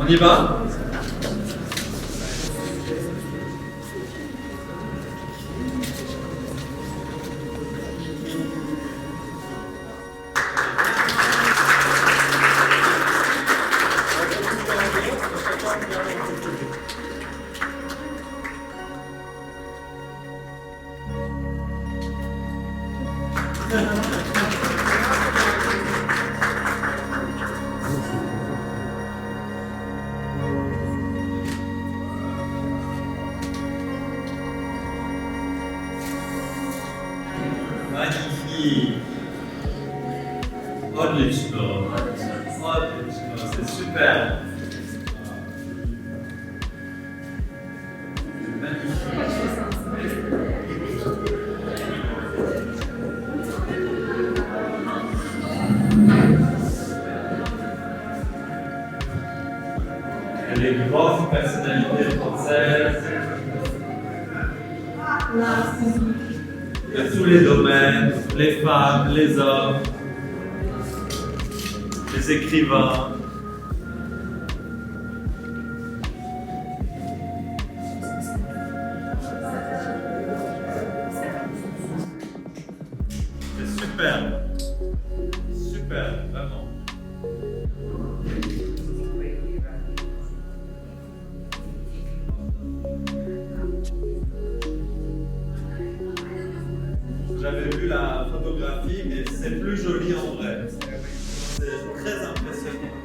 On y va? Magnifique. Odlično. Odlično, c'est super. Les grandes personnalités françaises de tous les domaines, les femmes, les hommes, les écrivains. C'est superbe. Superbe, vraiment. J'avais vu la photographie, mais c'est plus joli en vrai. C'est très impressionnant.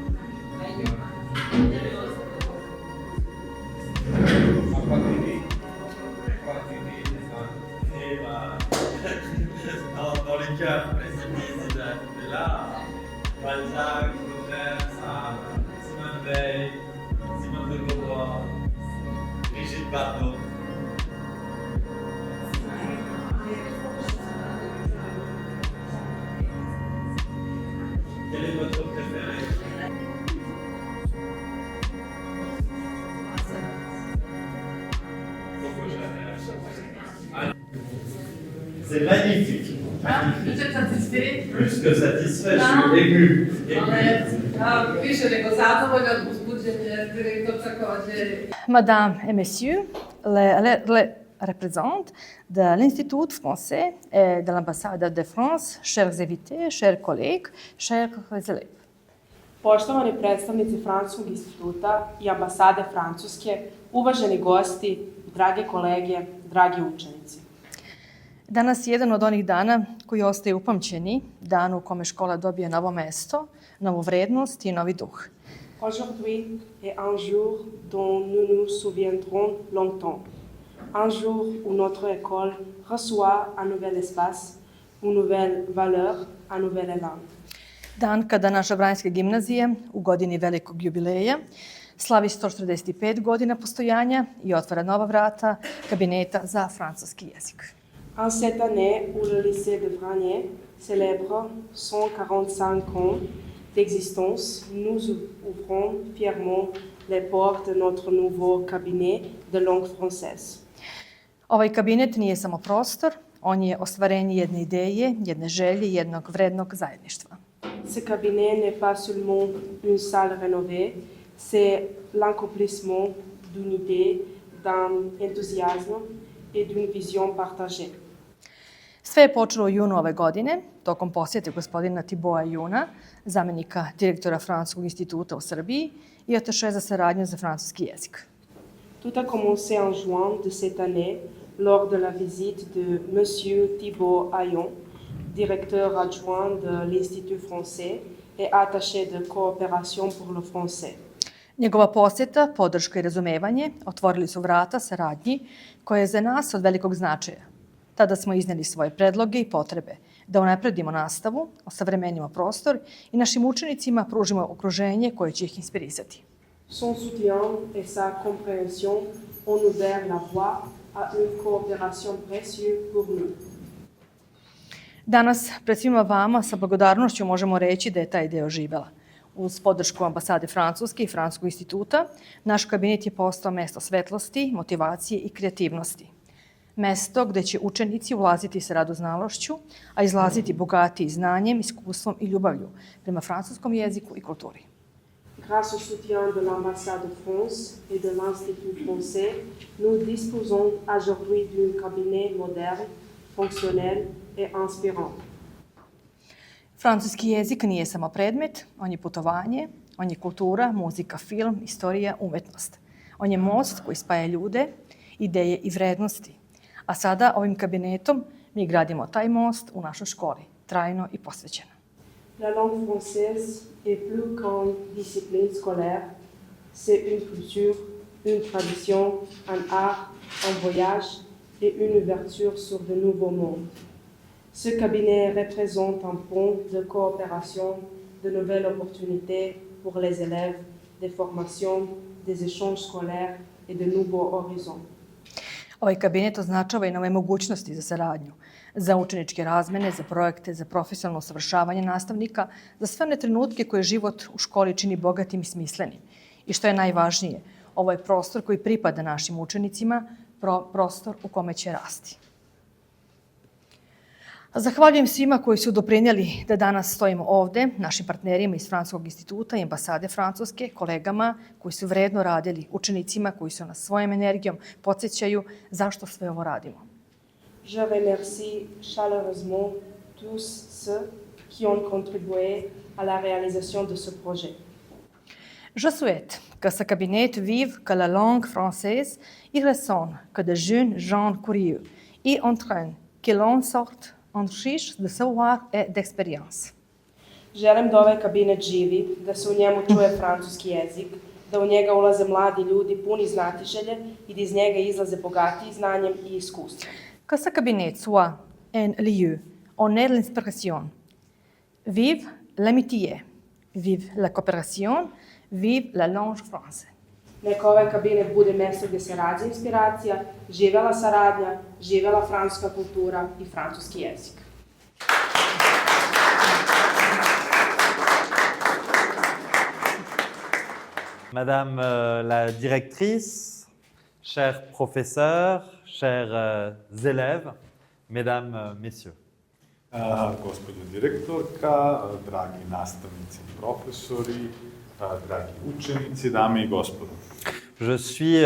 Et dans les cœurs, c'est là. Balzac, Baudelaire, Simone Veil, Simone de Beauvoir, Brigitte Bardot. Quel est votre préféré? C'est magnifique. Vous êtes satisfait? Plus que satisfait, je suis ému. Više nego zadovoljan, uzbuđen je direktorca Kođe. Madame et Messieurs, les représentants de l'Institut français et de l'ambassade de France, chers invités, chers collègues, chers élèves. Poštovani predstavnici Francuskog instituta i ambasade Francuske, uvaženi gosti, drage kolege, dragi učenici. Danas je jedan od onih dana koji ostaje upamćeni, dan u kome škola dobije novo mesto, novu vrednost i novi duh. Aujourd'hui est un jour dont nous nous souviendrons longtemps. Un jour où notre école reçoit un nouvel espace, une nouvelle valeur, un nouvel élan. Dan kada naša Vranjska gimnazija u godini velikog jubileja slavi 145 godina postojanja i otvara nova vrata kabineta za francuski jezik. En cette année où le lycée de Vranje célèbre 145 ans d'existence, nous ouvrons fièrement les portes de notre nouveau cabinet de langue française. Ovaj kabinet nije samo prostor, on je ostvarenje jedne ideje, jedne želje, jednog vrednog zajedništva. Ce cabinet n'est pas seulement une salle rénovée, c'est l'accomplissement d'une idée, d'un enthousiasme et d'une vision partagée. Sve je počelo u junu ove godine, tokom posjete gospodina Thibaut Juna, zamenika direktora Francuskog instituta u Srbiji i ataše za saradnju za francuski jezik. Tout a commencé en juin de cette année lors de la visite de Monsieur Thibaut Ayon, directeur adjoint de l'Institut français et attaché de coopération pour le français. Njegova posjeta, podrška i razumevanje otvorili su vrata saradnji koja je za nas od velikog značaja. Tada smo iznijeli svoje predloge i potrebe da unapredimo nastavu, osavremenimo prostor i našim učenicima pružimo okruženje koje će ih inspirisati. Son soutien et sa compréhension ont ouvert la voie à une coopération précieuse pour nous. Danas pred svima vama sa blagodarnošću možemo reći da je ta ideja oživela. Uz podršku ambasade Francuske i Francuskog instituta, naš kabinet je postao mesto svetlosti, motivacije i kreativnosti. Mesto gde će učenici ulaziti sa radoznalošću, a izlaziti bogati znanjem, iskustvom i ljubavlju prema francuskom jeziku i kulturi. Grâce au soutien de l'ambassade de France et de l'Institut français, nous disposons aujourd'hui d'un cabinet moderne, fonctionnel et inspirant. Francuski jezik nije samo predmet, on je putovanje, on je kultura, muzika, film, istorija, umetnost. On je most koji spaja ljude, ideje i vrednosti. A sada ovim kabinetom mi gradimo taj most u našoj školi, trajno i posvećeno. La langue française est plus qu'une discipline scolaire, c'est une culture, une tradition, un art, un voyage et une ouverture sur de nouveaux mondes. Ce cabinet représente un pont de coopération, de nouvelles opportunités pour les élèves, des formations, des échanges scolaires et de nouveaux horizons. Ovaj kabinet označava i nove mogućnosti za saradnju, za učeničke razmene, za projekte, za profesionalno usavršavanje nastavnika, za sve one trenutke koje život u školi čini bogatim i smislenim. I što je najvažnije, ovo je prostor koji pripada našim učenicima, prostor u kome će rasti. Zahvaljujem svima koji su doprinijeli da danas stojimo ovde, našim partnerima iz Francuskog instituta i ambasade Francuske, kolegama koji su vredno radili, učenicima koji su nas svojom energijom podsjećaju zašto sve ovo radimo. Je remercie chaleureusement tous ceux qui ont contribué à la réalisation de ce projet. Je souhaite que ce cabinet vive que la langue française y ressonne, que de jeunes gens curieux y entraînent, que l'on sorte enrichis de savoir et d'expérience. Želim da ovaj kabinet živi, da se u njemu čuje francuski jezik, da u njega ulaze mladi ljudi puni znatiželje i da iz njega izlaze bogatiji znanjem i iskustvom. Que ce cabinet soit un lieu, on est l'inspiration. Vive l'amitié, vive la coopération, vive la langue française. Neka ovaj kabinet bude mesto gde se rađa inspiracija, živela saradnja, živela francuska kultura i francuski jezik. Madame la directrice, chers professeurs, chers élèves, mesdames, messieurs. Gospođo direktorka, dragi nastavnici i profesori, dragi učenici, dame i gospodo. Je suis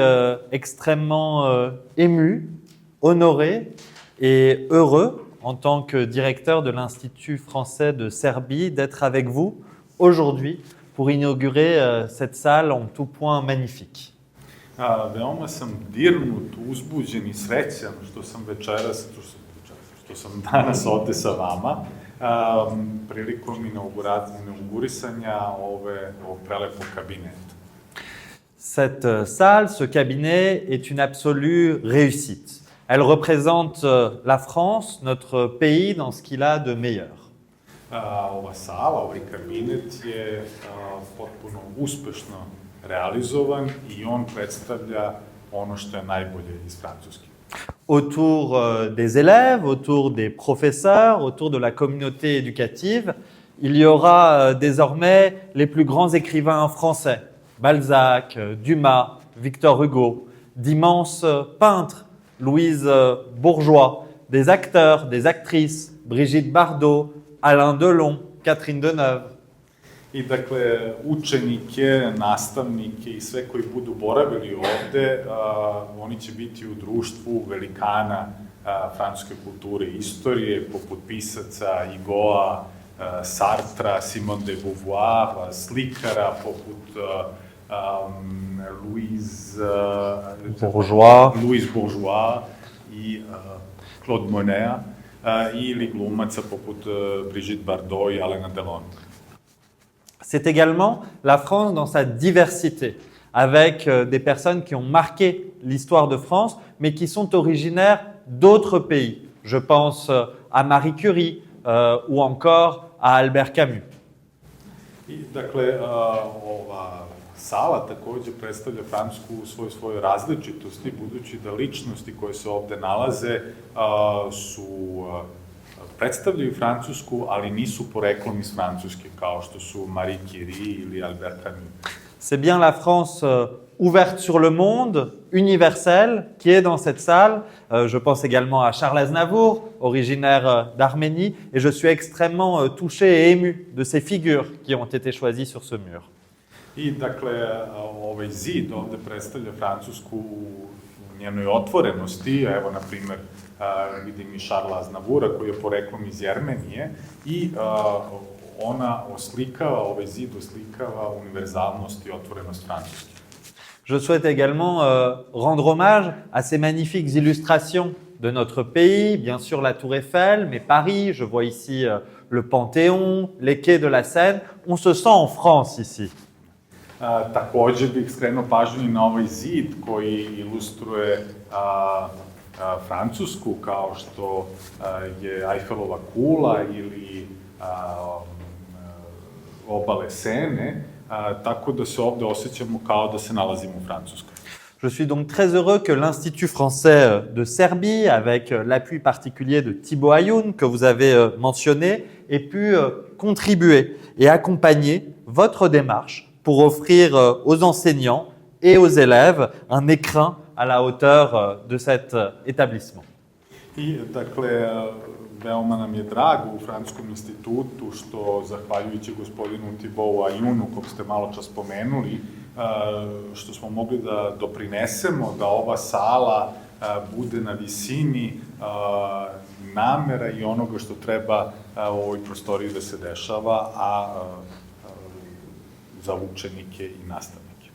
extrêmement ému, honoré et heureux en tant que directeur de l'Institut français de Serbie d'être avec vous aujourd'hui pour inaugurer cette salle en tout point magnifique. Veoma sam dirnut, uzbuđen i srećan što sam danas ovde sa vama prilikom inaugurisanja ovog prelepog kabineta. Cette salle, ce cabinet est une absolue réussite. Elle représente la France, notre pays, dans ce qu'il a de meilleur. Ova sala, ovaj kabinet je potpuno uspešno realizovan i on predstavlja ono što je najbolje iz Francuske. Autour des élèves, autour des professeurs, autour de la communauté éducative, il y aura désormais les plus grands écrivains français. Balzac, Dumas, Victor Hugo, d'immenses peintres, Louise Bourgeois, des acteurs, des actrices, Brigitte Bardot, Alain Delon, Catherine Deneuve. I dakle, učenike, nastavnike i sve koji budu boravili ovde, oni će biti u društvu velikana francuske kulture i istorije, poput pisaca Hugoa, Sartra, Simone de Beauvoir, slikara poput Louise Bourgeois i Claude Monet, ili glumaca poput Brigitte Bardot i Alaina Delon. C'est également la France dans sa diversité, avec des personnes qui ont marqué l'histoire de France, mais qui sont originaires d'autres pays. Je pense à Marie Curie ou encore à Albert Camus. I, dakle, ova sala takođe predstavlja Francusku u svojoj različitosti, budući da ličnosti koje se ovde nalaze predstavljaju Francusku, ali nisu poreklom iz Francuske, kao što su Marie Curie ili Albert Camus. C'est bien la France ouverte sur le monde, universelle, qui est dans cette salle. Je pense également à Charles Aznavour, originaire d'Arménie, et je suis extrêmement touché et ému de ces figures qui ont été choisies sur ce mur. I dakle, ovaj zid ovde predstavlja Francusku u njenoj otvorenosti. Evo, na primer, vidim i Šarla Aznavura koji je poreklom iz Jermenije i ona oslikava, ovaj zid oslikava univerzalnost i otvorenost Francuske. Je souhaite également rendre hommage à ces magnifiques illustrations de notre pays, bien sûr la Tour Eiffel, mais Paris, je vois ici le Panthéon, les quais de la Seine. On se sent en France ici. Takođe bih skrenuo pažnju i na ovaj zid koji ilustruje Francusku, kao što je Eiffelova kula ili obale Sene, tako da se ovde osjećamo kao da se nalazimo u Francuskoj. Je suis donc très heureux que l'Institut français de Serbie, avec l'appui particulier de Thibaut Ayoun, que vous avez mentionné, ait pu contribuer et accompagner votre démarche pour offrir aux enseignants et aux élèves un écrin à la hauteur de cet établissement. I, dakle, veoma nam je drago u Francuskom institutu što, zahvaljujući gospodinu Thibautu Ayunu, kog ste malo čas spomenuli, što smo mogli da doprinesemo da ova sala bude na visini namera i onoga što treba u ovoj prostoriji da se dešava, a za učenike i nastavnike.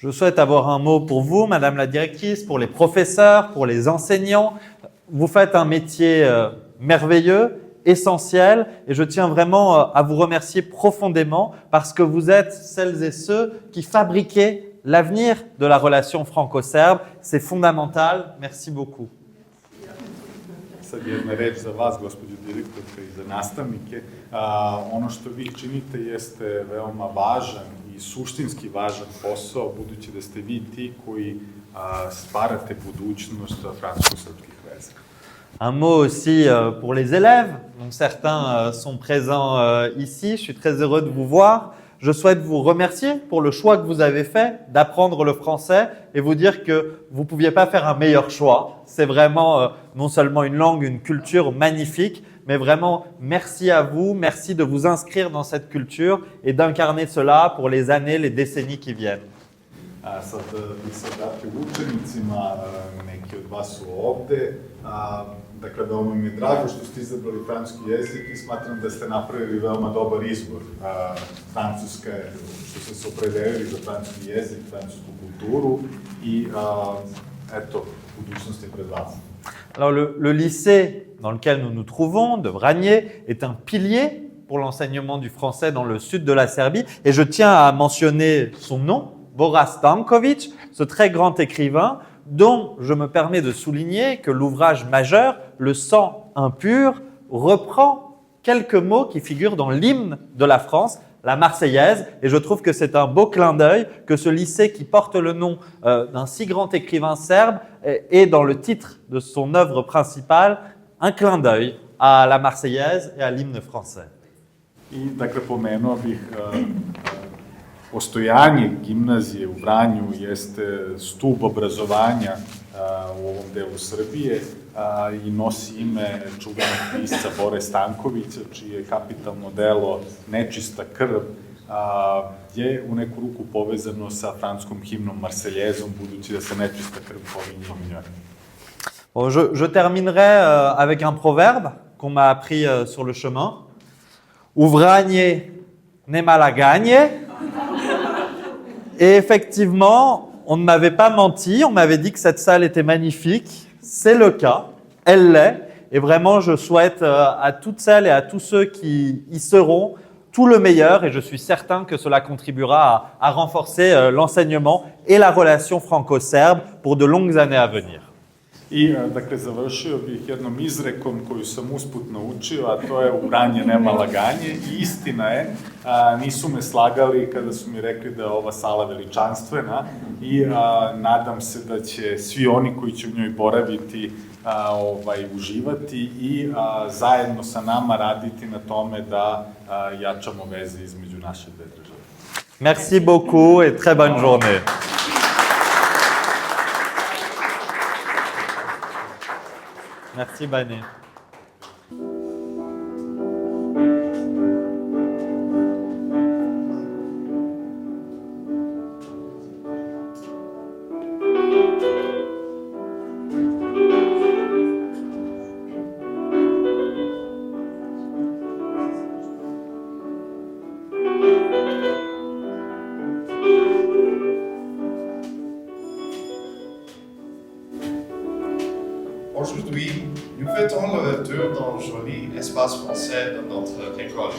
Je souhaite avoir un mot pour vous, Madame la directrice, pour les professeurs, pour les enseignants. Vous faites un métier merveilleux, essentiel, et je tiens vraiment à vous remercier profondément parce que vous êtes celles et ceux qui fabriquaient l'avenir de la relation franco-serbe. C'est fondamental. Merci beaucoup. Sad jedna reč za vas, gospođo direktorka, i za nastavnike. Ono što vi činite jeste veoma važan i suštinski važan posao, budući da ste vi ti koji stvarate budućnost francusko-srpskih veza. Un mot aussi pour les élèves, dont certains sont présents ici. Je suis très heureux de vous voir. Je souhaite vous remercier pour le choix que vous avez fait d'apprendre le français et vous dire que vous ne pouviez pas faire un meilleur choix. C'est vraiment non seulement une langue, une culture magnifique, mais vraiment merci à vous, merci de vous inscrire dans cette culture et d'incarner cela pour les années, les décennies qui viennent. Sad bih se vratio učenicima, neki od vas su ovde. Dakle, veoma mi je drago što ste izabrali francuski jezik i smatram da ste napravili veoma dobar izbor. Francuska je, što ste se opredelili za francuski jezik, francusku kulturu i eto, budućnost je pred vas. Alors le lycée dans lequel nous nous trouvons, de Vranje, est un pilier pour l'enseignement du français dans le sud de la Serbie et je tiens à mentionner son nom, Bora Stanković, ce très grand écrivain dont je me permets de souligner que l'ouvrage majeur, Le sang impur, reprend quelques mots qui figurent dans l'hymne de la France, la Marseillaise, et je trouve que c'est un beau clin d'œil que ce lycée qui porte le nom d'un si grand écrivain serbe ait dans le titre de son œuvre principale un clin d'œil à la Marseillaise et à l'hymne français. I, dakle, pomenuo bih postojanje gimnazije u Vranju jeste stub obrazovanja u ovom delu Srbije i nosi ime čuvenog pisca Bore Stankovića, čije kapitalno delo Nečista krv je u neku ruku povezano sa francuskom himnom Marseljezom, budući da se nečista krv pominje u njoj. Bon, je terminerai avec un proverbe qu'on m'a appris sur le chemin. U Vranje nema laganje. Et effectivement, on ne m'avait pas menti, on m'avait dit que cette salle était magnifique. C'est le cas, elle l'est. Et vraiment, je souhaite à toutes celles et à tous ceux qui y seront tout le meilleur. Et je suis certain que cela contribuera à renforcer l'enseignement et la relation franco-serbe pour de longues années à venir. I, dakle, završio bih jednom izrekom koju sam usput naučio, a to je u Vranje nema laganje. I istina je, nisu me slagali kada su mi rekli da je ova sala veličanstvena i nadam se da će svi oni koji će u njoj boraviti uživati i zajedno sa nama raditi na tome da jačamo veze između naše dve države. Merci beaucoup et très bonne journée. Merci Bané. Aujourd'hui, nous fêtons le retour dans le joli espace français de notre école.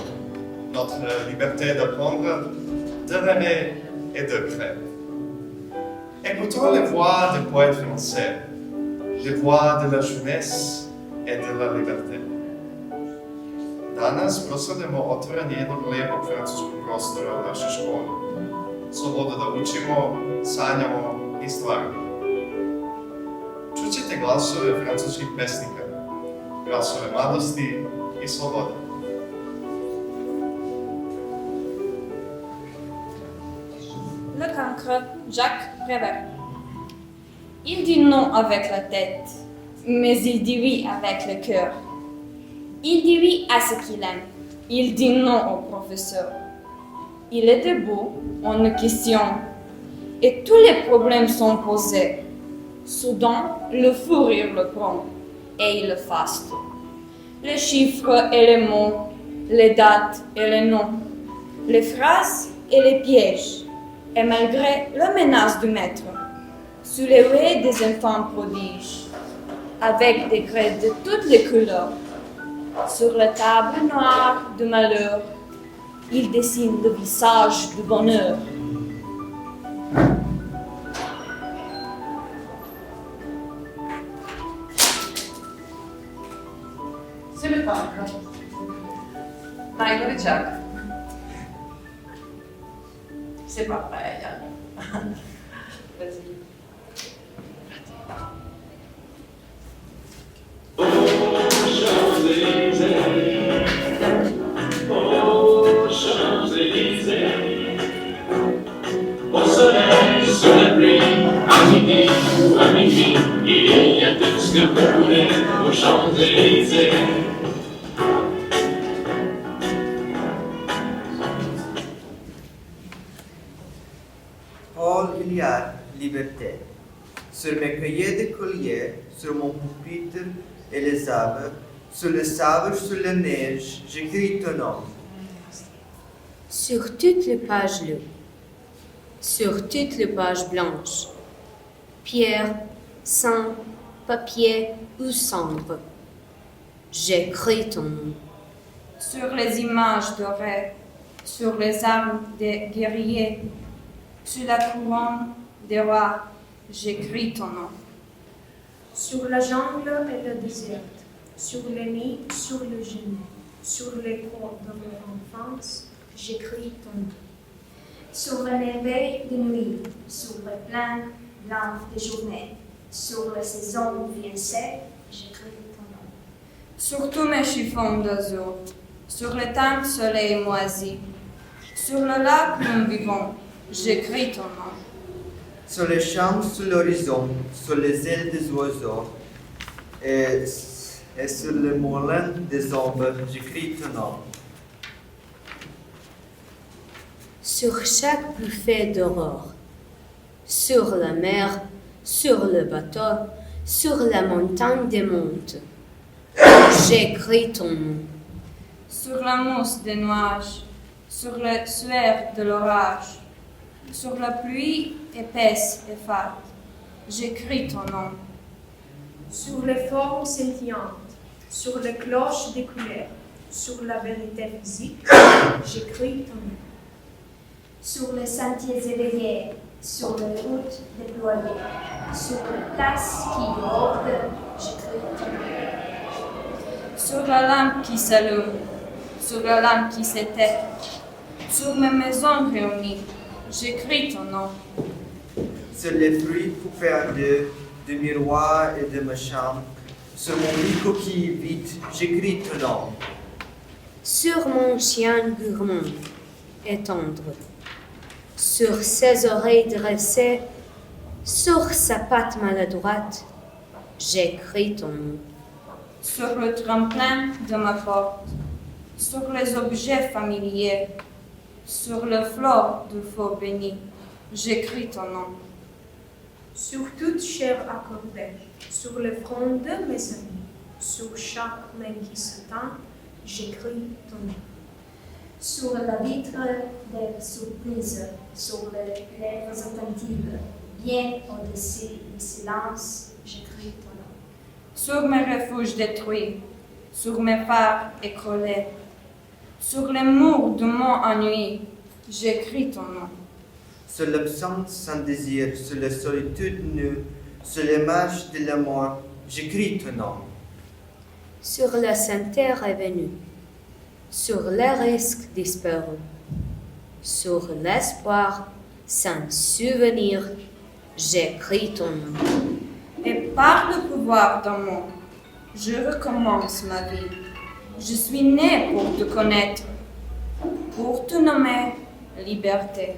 Notre liberté d'apprendre, de rêver et de créer. Écoutons les voix des poètes français, les voix de la jeunesse et de la liberté. Danas proslavljamo otvaranje jednog lijepog francuskog prostora u našoj školi. Sloboda da učimo, sanjamo i stvaramo. Čućete glasove francuskih pesnika, glasove mladosti i slobode. Le cancre, Jacques Prévert. Il dit non avec la tête, mais il dit oui avec le cœur. Il dit oui à ce qu'il aime, il dit non au professeur. Il est debout, on le questionne, et tous les problèmes sont posés. Soudain, le fou rire le prend, et il le faste. Les chiffres et les mots, les dates et les noms, les phrases et les pièges. Et malgré la menace du maître, sous les haies des enfants prodiges, avec des grès de toutes les couleurs, sur la table noire de malheur, il dessine le visage du bonheur. C'est le parc. Najgori čak. C'est pas pareil. Vas-y. Au soleil, sous la pluie, à midi ou à minuit, il y a tout ce que vous voulez aux Champs-Élysées. Paul Hilliard, Liberté. Sur mes cahiers de collier, sur mon pupitre et les arbres, sur le sable, sur la neige, j'écris ton nom. Sur toutes les pages bleues, sur toutes les pages blanches, pierre, sang, papier ou cendre, j'écris ton nom. Sur les images dorées, sur les armes des guerriers, sur la couronne des rois, j'écris ton nom. Sur la jungle et le désert, sur les nids, sur le genou, sur les corps de leur enfance, j'écris ton nom. Sur le lever de nuit, sur les plaines blanches de journée, sur les saisons vincées, j'écris ton nom. Sur tous mes chiffons d'azur, sur les temps de soleil moisi, sur le lac où nous vivons, j'écris ton nom. Sur les champs, sur l'horizon, sur les ailes des oiseaux, et sur le moulin des ombres, j'écris ton nom. Sur chaque buffet d'aurore, sur la mer, sur le bateau, sur la montagne des montes, j'écris ton nom. Sur la mousse des nuages, sur le suaire de l'orage, sur la pluie épaisse et fade, j'écris ton nom. Sur les formes scintillantes, sur les cloches des couleurs, sur la vérité physique, j'écris ton nom. Sur les sentiers éveillés, sur les routes déployées, sur les places qui débordent, j'écris ton nom. Sur la lampe qui s'allume, sur la lampe qui s'éteint, sur mes maisons réunies, j'écris ton nom. Sur les fruits pour faire de miroirs et de ma chambre, sur mon lit coquille vide, j'écris ton nom. Sur mon chien gourmand et tendre, sur ses oreilles dressées, sur sa patte maladroite, j'écris ton nom. sur le tremplin de ma porte, sur les objets familiers, sur le flore de faux béni, j'écris ton nom. Sur toute chair accordée, sur le front de mes amis, sur chaque main qui se tend, j'écris ton nom. Sur la vitre des surprises, sur les lèvres attentives, bien au-dessus du silence, j'écris ton nom. Sur mes refuges détruits, sur mes phares écroulés, sur les murs de mon ennui, j'écris ton nom. Sur l'absence sans désir, sur la solitude nue, sur les marches de la mort, j'écris ton nom. Sur la santé revenue, sur les risques disparus, sur l'espoir sans souvenir, j'écris ton nom. Et par le pouvoir d'un mot, je recommence ma vie. Je suis né pour te connaître, pour te nommer liberté.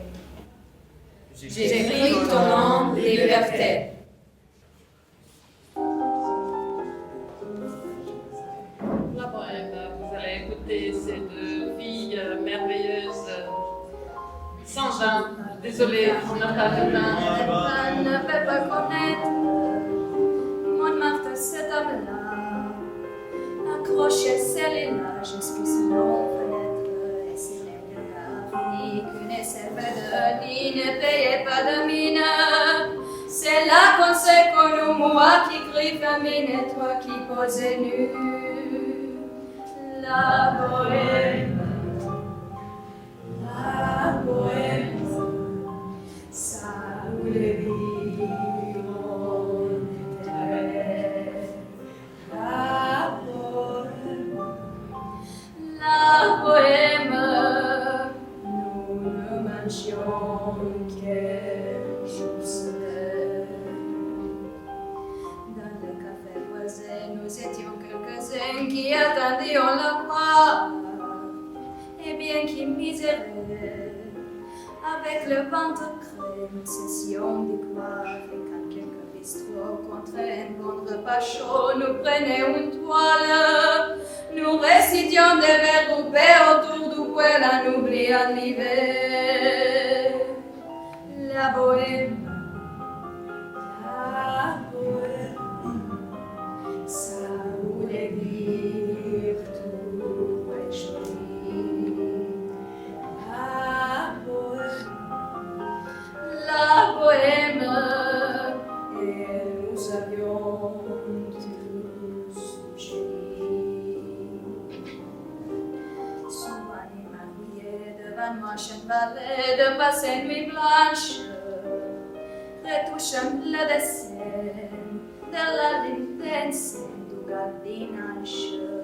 J'écris ton nom, liberté. La bohème, vous allez écouter ces deux filles merveilleuses. Sans vin, désolée, on n'a pas de vin. Je ne peux pas connaître Montmartre, cette table-là. Accrocher celle-là jusqu'à son fenêtre. Et c'est la vie qui ne sert pas de ni ne payait pas de mine. C'est là qu'on s'est connu, moi qui crie famine et toi qui posais nu. La bohème, ça voulait vivre en éternel. La bohème, nous ne mangions que juste. Dans le café voisin, nous étions quelques-uns qui attendions la croix. Et bien qui miséreux, avec le ventre crème, session de gloire, et quand quelques bistrots contraints, bon repas chaud, nous prenaient une toile, nous récitions des vers groupés autour du poêle, en oubliant l'hiver. La bohème, ça voulait dire tout est joli. La bohème, et nous avions tous génie. Souvent il m'arrivait devant moi chaîne balai de passer une nuit blanche, retouchant le dessin de la lintense du gardinage.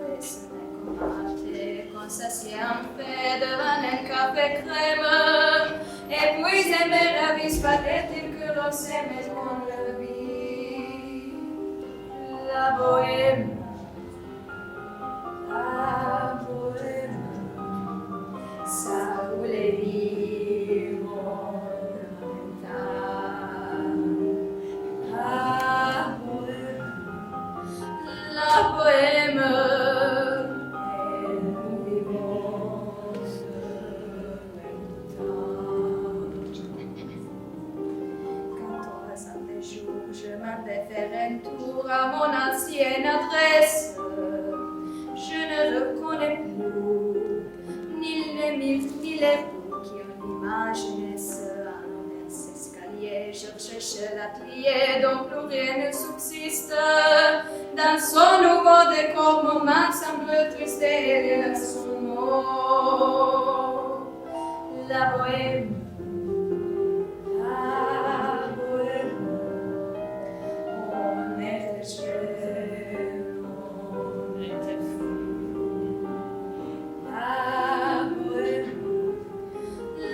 Et ce n'est qu'un matin qu'on s'assied en paix devant un café crème. Et puis aimer la vie, paraît-il que l'on s'aimait qu'on le vit. La bohème, ça voulait vivre en même temps. La bohème, et nous vivons ce même temps. Quand on ressemble des jours, je m'en vais faire un tour à mon ancienne adresse. Je ne reconnais plus ni les mille ni les roues qui ont l'image naissent. À l'envers escalier, je cherche l'atelier dont plus rien ne subsiste. Dans son nouveau décor, mon âme semble triste et elle a son mot. La bohème, on était jeunes, on était fous.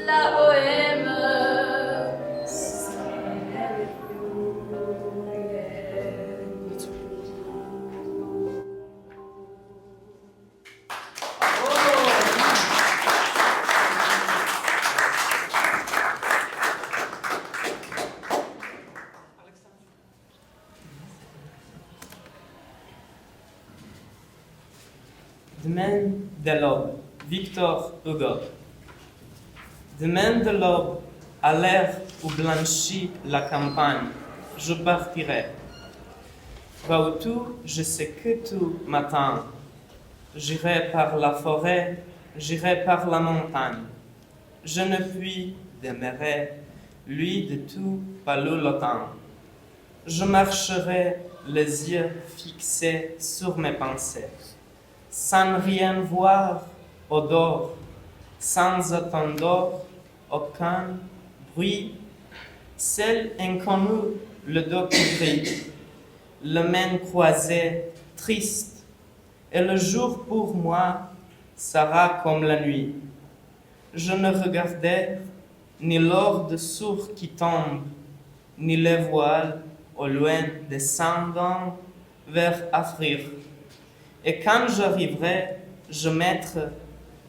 La bohème, ça n'avait plus rien du tout. Demain de l'aube, Victor Hugo. Demain de l'aube, à l'heure où blanchit la campagne, je partirai. Partout, je sais que tout m'attend. J'irai par la forêt, j'irai par la montagne. Je ne puis demeurer, lui de tout palolotant. Je marcherai les yeux fixés sur mes pensées, sans rien voir au dehors, sans attendre aucun bruit, seul inconnu, le dos qui brille, les mains croisées, triste, et le jour pour moi sera comme la nuit. Je ne regardais ni l'or de sourd qui tombe, ni les voiles au loin descendant vers Afrique. Et quand j'arriverai, je mettrai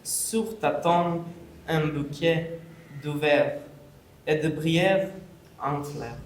sur ta tombe un bouquet d'ouvert et de brières en fleurs.